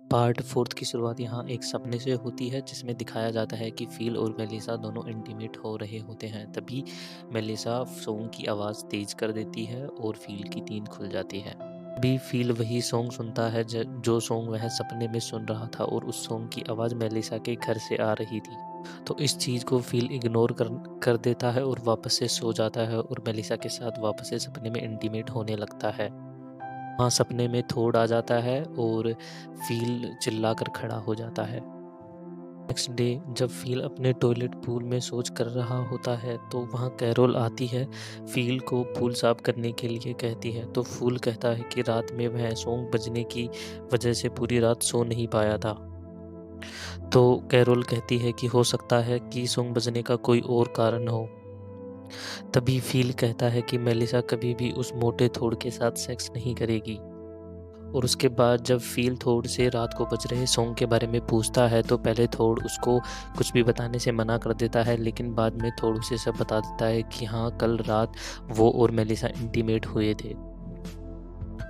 Part 4 की शुरुआत यहाँ एक सपने से होती है जिसमें दिखाया जाता है कि फ़ील और मेलिसा दोनों इंटीमेट हो रहे होते हैं। तभी मेलिसा सॉन्ग की आवाज़ तेज़ कर देती है और फ़ील की नींद खुल जाती है। तभी फ़ील वही सॉन्ग सुनता है जो सॉन्ग वह सपने में सुन रहा था और उस सॉन्ग की आवाज़ मेलिसा के घर से आ रही थी। तो इस चीज़ को फ़ील इग्नोर कर देता है और वापस से सो जाता है और मेलिसा के साथ वापस से सपने में इंटीमेट होने लगता है। वहाँ सपने में थोड आ जाता है और फ़ील चिल्लाकर खड़ा हो जाता है। नेक्स्ट डे जब फ़ील अपने टॉयलेट पूल में शौच कर रहा होता है तो वहाँ कैरोल आती है, फ़ील को पूल साफ़ करने के लिए कहती है। तो फ़ूल कहता है कि रात में वह सॉन्ग बजने की वजह से पूरी रात सो नहीं पाया था। तो कैरोल कहती है कि हो सकता है कि सॉन्ग बजने का कोई और कारण हो। तभी फ़ील कहता है कि मेलिसा कभी भी उस मोटे थोड के साथ सेक्स नहीं करेगी। और उसके बाद जब फ़ील थोड से रात को बज रहे सॉन्ग के बारे में पूछता है तो पहले थोड उसको कुछ भी बताने से मना कर देता है, लेकिन बाद में थोड उसे सब बता देता है कि हाँ, कल रात वो और मेलिसा इंटीमेट हुए थे।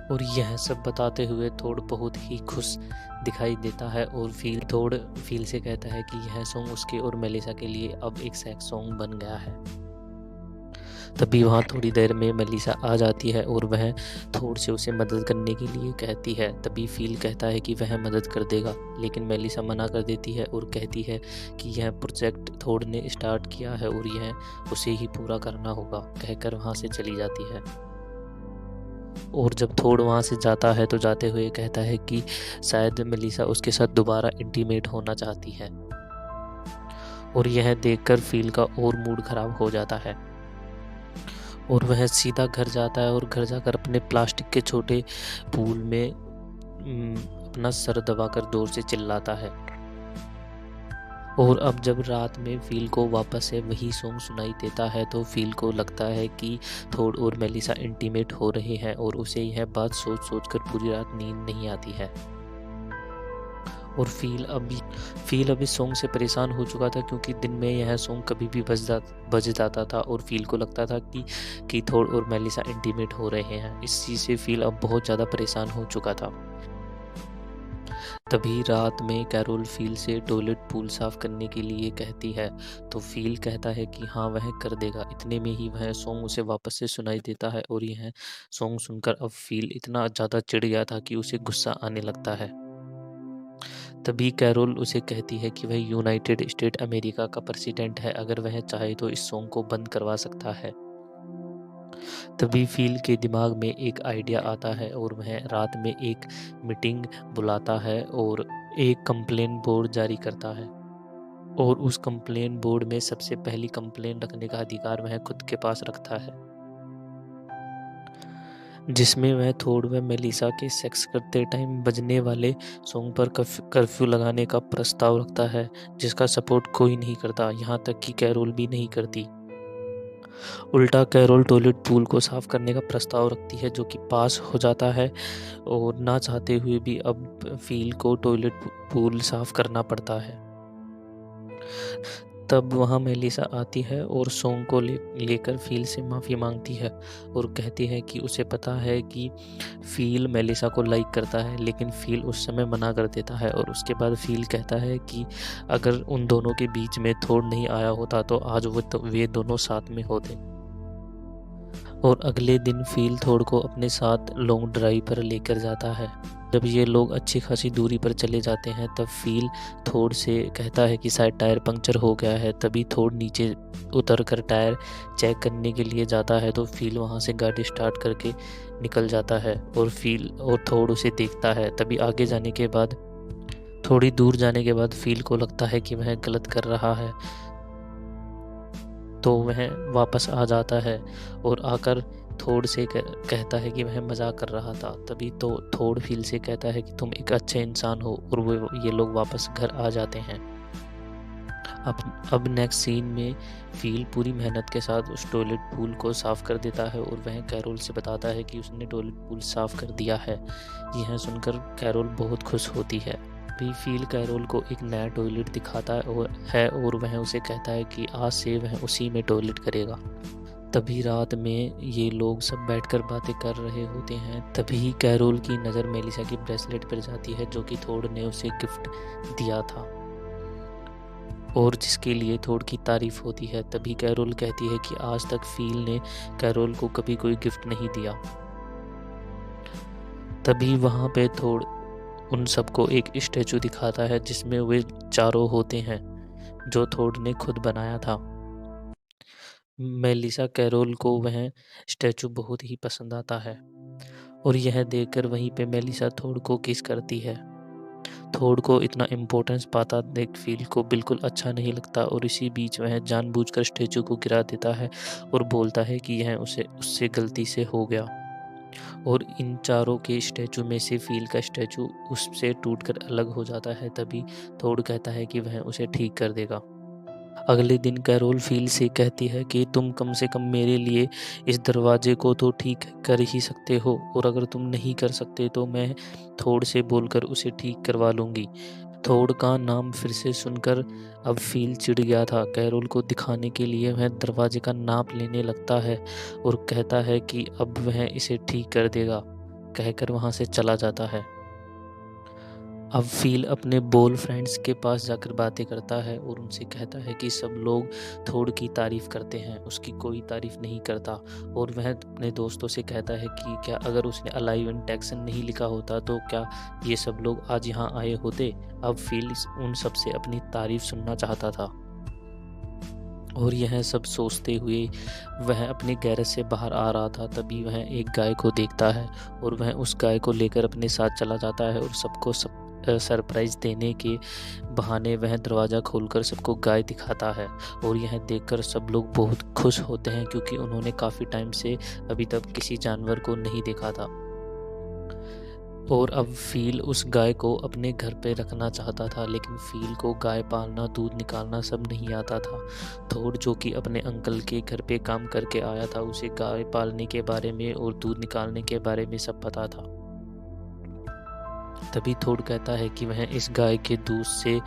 और यह सब बताते हुए थोड बहुत ही खुश दिखाई देता है और फ़ील से कहता है कि यह सॉन्ग उसके और मेलिसा के लिए अब एक सेक्स सॉन्ग बन गया है। तभी वहाँ थोड़ी देर में मेलिसा आ जाती है और वह थोड से उसे मदद करने के लिए कहती है। तभी फ़ील कहता है कि वह मदद कर देगा, लेकिन मेलिसा मना कर देती है और कहती है कि यह प्रोजेक्ट थोड ने स्टार्ट किया है और यह उसे ही पूरा करना होगा, कहकर वहाँ से चली जाती है। और जब थोड वहाँ से जाता है तो जाते हुए कहता है कि शायद मेलिसा उसके साथ दोबारा इंटीमेट होना चाहती है। और यह देखकर फ़ील का और मूड ख़राब हो जाता है और वह सीधा घर जाता है और घर जाकर अपने प्लास्टिक के छोटे पूल में अपना सर दबाकर ज़ोर से चिल्लाता है। और अब जब रात में फ़ील को वापस से वही सॉन्ग सुनाई देता है तो फ़ील को लगता है कि थोड और मेलिसा इंटीमेट हो रहे हैं और उसे यह बात सोच कर पूरी रात नींद नहीं आती है। और फ़ील अभी सॉन्ग से परेशान हो चुका था क्योंकि दिन में यह सॉन्ग कभी भी बज जाता था और फ़ील को लगता था कि थोड और मेलिसा इंटीमेट हो रहे हैं। इस चीज़ से फ़ील अब बहुत ज़्यादा परेशान हो चुका था। तभी रात में कैरोल फ़ील से टॉयलेट पूल साफ़ करने के लिए कहती है, तो फ़ील कहता है कि हाँ, वह कर देगा। इतने में ही वह सॉन्ग उसे वापस से सुनाई देता है और यह सॉन्ग सुनकर अब फ़ील इतना ज़्यादा चिढ़ गया था कि उसे गुस्सा आने लगता है। तभी कैरोल उसे कहती है कि वह यूनाइटेड स्टेट अमेरिका का प्रेसिडेंट है, अगर वह चाहे तो इस सॉन्ग को बंद करवा सकता है। तभी फ़ील के दिमाग में एक आइडिया आता है और वह रात में एक मीटिंग बुलाता है और एक कंप्लेन बोर्ड जारी करता है। और उस कंप्लेन बोर्ड में सबसे पहली कंप्लेन रखने का अधिकार वह खुद के पास रखता है, जिसमें वह थोड व मेलिसा के सेक्स करते टाइम बजने वाले सॉन्ग पर कर्फ्यू लगाने का प्रस्ताव रखता है, जिसका सपोर्ट कोई नहीं करता, यहाँ तक कि कैरोल भी नहीं करती। उल्टा कैरोल टॉयलेट पूल को साफ करने का प्रस्ताव रखती है, जो कि पास हो जाता है और ना चाहते हुए भी अब फ़ील को टॉयलेट पूल साफ करना पड़ता है। तब वहाँ मेलिसा आती है और सॉन्ग को लेकर फ़ील से माफ़ी मांगती है और कहती है कि उसे पता है कि फ़ील मेलिसा को लाइक करता है, लेकिन फ़ील उस समय मना कर देता है। और उसके बाद फ़ील कहता है कि अगर उन दोनों के बीच में थोड नहीं आया होता तो आज वे दोनों साथ में होते। और अगले दिन फ़ील थोड को अपने साथ लॉन्ग ड्राइव पर लेकर जाता है। जब ये लोग अच्छी खासी दूरी पर चले जाते हैं तब फ़ील थोड से कहता है कि शायद टायर पंक्चर हो गया है। तभी थोड नीचे उतर कर टायर चेक करने के लिए जाता है तो फ़ील वहाँ से गाड़ी स्टार्ट करके निकल जाता है और थोड उसे देखता है। तभी आगे जाने के बाद थोड़ी दूर जाने के बाद फ़ील को लगता है कि वह गलत कर रहा है, तो वह वापस आ जाता है और आकर थोड से कहता है कि वह मज़ाक कर रहा था। तभी तो थोड फ़ील से कहता है कि तुम एक अच्छे इंसान हो और ये लोग वापस घर आ जाते हैं। अब नेक्स्ट सीन में फ़ील पूरी मेहनत के साथ उस टॉयलेट पूल को साफ़ कर देता है और वह कैरोल से बताता है कि उसने टॉयलेट पूल साफ़ कर दिया है। यह सुनकर कैरोल बहुत खुश होती है। भी फ़ील कैरोल को एक नया टॉयलेट दिखाता है और वह उसे कहता है कि आज से वह उसी में टॉयलेट करेगा। तभी रात में ये लोग सब बैठकर बातें कर रहे होते हैं। तभी कैरोल की नज़र मेलिसा की ब्रेसलेट पर जाती है जो कि थोड ने उसे गिफ्ट दिया था और जिसके लिए थोड की तारीफ होती है। तभी कैरोल कहती है कि आज तक फील ने कैरोल को कभी कोई गिफ्ट नहीं दिया। तभी वहाँ पे थोड उन सबको एक स्टैचू दिखाता है जिसमें वे चारों होते हैं जो थोड ने खुद बनाया था। मेलिसा कैरोल को वह स्टैचू बहुत ही पसंद आता है और यह देखकर वहीं पे मेलिसा थोड को किस करती है। थोड को इतना इम्पोर्टेंस पाता देख फील को बिल्कुल अच्छा नहीं लगता और इसी बीच वह जानबूझकर स्टैचू को गिरा देता है और बोलता है कि यह उससे गलती से हो गया। और इन चारों के स्टैचू में से फील का स्टैचू उससे टूटकर अलग हो जाता है। तभी थोड कहता है कि वह उसे ठीक कर देगा। अगले दिन कैरोल फील से कहती है कि तुम कम से कम मेरे लिए इस दरवाजे को तो ठीक कर ही सकते हो और अगर तुम नहीं कर सकते तो मैं थोड से बोलकर उसे ठीक करवा लूँगी। थोड का नाम फिर से सुनकर अब फील चिढ़ गया था। कैरोल को दिखाने के लिए वह दरवाजे का नाप लेने लगता है और कहता है कि अब वह इसे ठीक कर देगा, कहकर वहाँ से चला जाता है। अब फील अपने बोल फ्रेंड्स के पास जाकर बातें करता है और उनसे कहता है कि सब लोग थोड की तारीफ़ करते हैं, उसकी कोई तारीफ़ नहीं करता। और वह अपने दोस्तों से कहता है कि क्या अगर उसने अलाइव इन टेक्सन नहीं लिखा होता तो क्या ये सब लोग आज यहाँ आए होते। अब फील उन सब से अपनी तारीफ़ सुनना चाहता था और यह सब सोचते हुए वह अपने गैरेज से बाहर आ रहा था। तभी वह एक गाय को देखता है और वह उस गाय को लेकर अपने साथ चला जाता है और सबको सरप्राइज़ देने के बहाने वह दरवाज़ा खोलकर सबको गाय दिखाता है। और यह देखकर सब लोग बहुत खुश होते हैं क्योंकि उन्होंने काफ़ी टाइम से अभी तक किसी जानवर को नहीं देखा था। और अब फील उस गाय को अपने घर पे रखना चाहता था, लेकिन फील को गाय पालना, दूध निकालना सब नहीं आता था। थोड जो कि अपने अंकल के घर पे काम करके आया था, उसे गाय पालने के बारे में और दूध निकालने के बारे में सब पता था। तभी थोड कहता है कि वह इस गाय के दूध से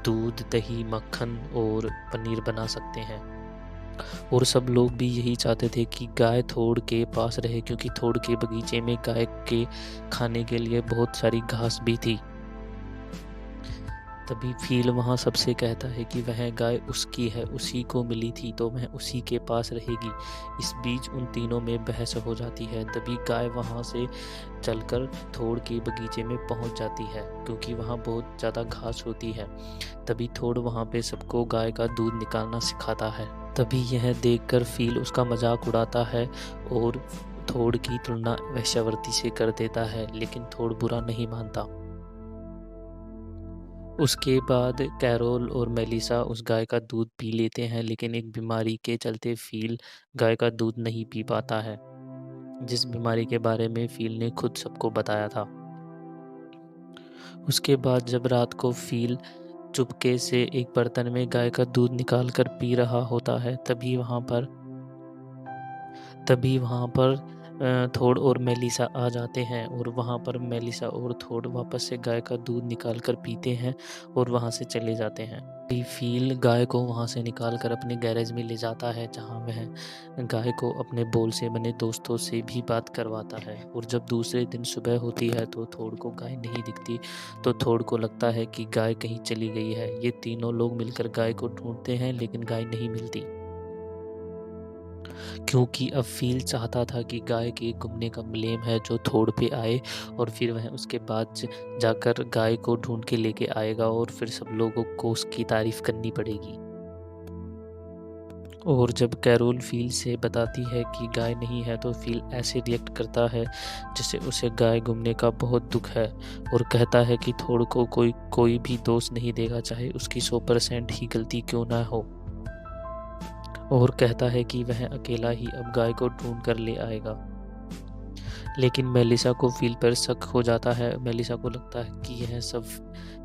दूध, दही, मक्खन और पनीर बना सकते हैं। और सब लोग भी यही चाहते थे कि गाय थोड के पास रहे क्योंकि थोड के बगीचे में गाय के खाने के लिए बहुत सारी घास भी थी। तभी फील वहाँ सबसे कहता है कि वह गाय उसकी है, उसी को मिली थी तो वह उसी के पास रहेगी। इस बीच उन तीनों में बहस हो जाती है। तभी गाय वहाँ से चलकर थोड के बगीचे में पहुँच जाती है क्योंकि वहाँ बहुत ज़्यादा घास होती है। तभी थोड वहाँ पे सबको गाय का दूध निकालना सिखाता है। तभी यह देखकर फील उसका मजाक उड़ाता है और थोड की तुलना वेश्यावृत्ति से कर देता है, लेकिन थोड बुरा नहीं मानता। उसके बाद कैरोल और मेलिसा उस गाय का दूध पी लेते हैं, लेकिन एक बीमारी के चलते फील गाय का दूध नहीं पी पाता है, जिस बीमारी के बारे में फील ने खुद सबको बताया था। उसके बाद जब रात को फील चुपके से एक बर्तन में गाय का दूध निकाल कर पी रहा होता है, तभी वहाँ पर थोड और मेलिसा आ जाते हैं और वहाँ पर मेलिसा और थोड वापस से गाय का दूध निकाल कर पीते हैं और वहाँ से चले जाते हैं। फील गाय को वहाँ से निकाल कर अपने गैरेज में ले जाता है जहाँ वह गाय को अपने बोल से बने दोस्तों से भी बात करवाता है। और जब दूसरे दिन सुबह होती है तो थोड को गाय नहीं दिखती, तो थोड को लगता है कि गाय कहीं चली गई है। ये तीनों लोग मिलकर गाय को ढूंढते हैं लेकिन गाय नहीं मिलती, क्योंकि अब फील चाहता था कि गाय के गुमने का ब्लेम है जो थोड पे आए और फिर वह उसके बाद जाकर गाय को ढूंढ के लेके आएगा और फिर सब लोगों को उसकी तारीफ करनी पड़ेगी। और जब कैरोल फील से बताती है कि गाय नहीं है तो फील ऐसे रिएक्ट करता है जैसे उसे गाय गुमने का बहुत दुख है और कहता है कि थोड को कोई भी दोष नहीं देगा, चाहे उसकी 100% ही गलती क्यों ना हो। और कहता है कि वह अकेला ही अब गाय को ढूंढ कर ले आएगा। लेकिन मेलिसा को फील पर शक हो जाता है। मेलिसा को लगता है कि यह सब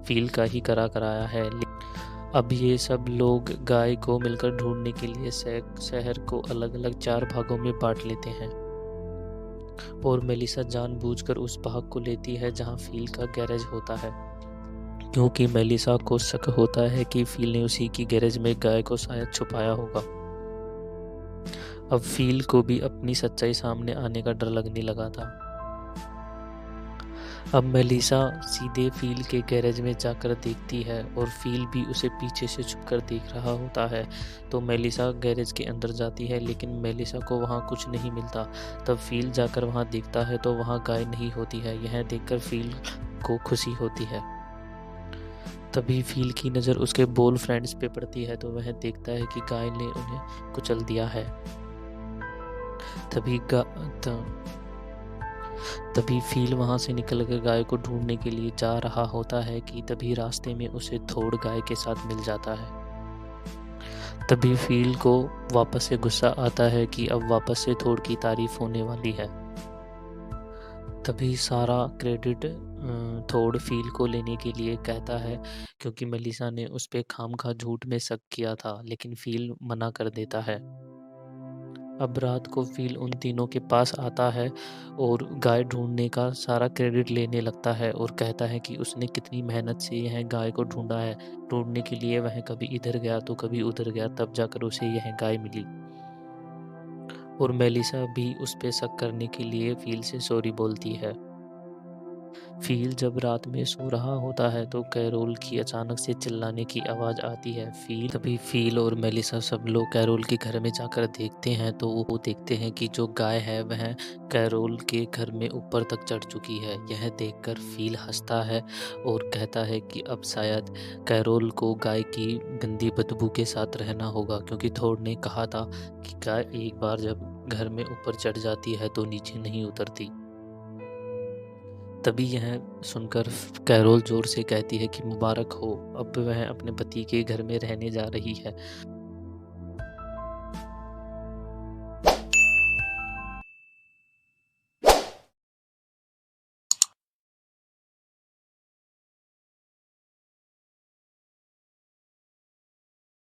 फील का ही कराया है। अब ये सब लोग गाय को मिलकर ढूंढने के लिए शहर को अलग अलग 4 भागों में बांट लेते हैं और मेलिसा जानबूझकर उस भाग को लेती है जहां फील का गैरेज होता है, क्योंकि मेलिसा को शक होता है कि फील ने उसी की गैरेज में गाय को शायद छुपाया होगा। अब फ़ील को भी अपनी सच्चाई सामने आने का डर लगने लगा था। अब मेलिसा सीधे फ़ील के गैरेज में जाकर देखती है और फ़ील भी उसे पीछे से छुपकर देख रहा होता है। तो मेलिसा गैरेज के अंदर जाती है, लेकिन मेलिसा को वहाँ कुछ नहीं मिलता। तब फ़ील जाकर वहाँ देखता है तो वहाँ गाय नहीं होती है। यह देखकर फ़ील को खुशी होती है। तभी फ़ील की नज़र उसके बॉय फ्रेंड्स पे पड़ती है तो वह देखता है कि गाय ने उन्हें कुचल दिया है। तभी गा त तभी फ़ील वहाँ से निकलकर गाय को ढूँढने के लिए जा रहा होता है कि तभी रास्ते में उसे थोड़ गाय के साथ मिल जाता है। तभी फ़ील को वापस से गुस्सा आता है कि अब वापस से थोड़ की तारीफ़ होने वाली है। तभी सारा क्रेडिट थोड़ फ़ील को लेने के लिए कहता है, क्योंकि मेलिसा ने उस पे खामखा झूठ में शक किया था, लेकिन फ़ील मना कर देता है। अब रात को फ़ील उन तीनों के पास आता है और गाय ढूँढने का सारा क्रेडिट लेने लगता है और कहता है कि उसने कितनी मेहनत से यह गाय को ढूँढा है। ढूँढने के लिए वह कभी इधर गया तो कभी उधर गया, तब जाकर उसे यह गाय मिली। और मेलिसा भी उस पे शक करने के लिए फ़ील से सॉरी बोलती है। फ़ील जब रात में सो रहा होता है तो कैरोल की अचानक से चिल्लाने की आवाज़ आती है। तभी फ़ील और मेलिसा सब लोग कैरोल के घर में जाकर देखते हैं तो वो देखते हैं कि जो गाय है वह कैरोल के घर में ऊपर तक चढ़ चुकी है। यह देखकर फ़ील हँसता है और कहता है कि अब शायद कैरोल को गाय की गंदी बदबू के साथ रहना होगा, क्योंकि थोड़ ने कहा था कि गाय एक बार जब घर में ऊपर चढ़ जाती है तो नीचे नहीं उतरती। तभी यह सुनकर कैरोल ज़ोर से कहती है कि मुबारक हो, अब वह अपने पति के घर में रहने जा रही है।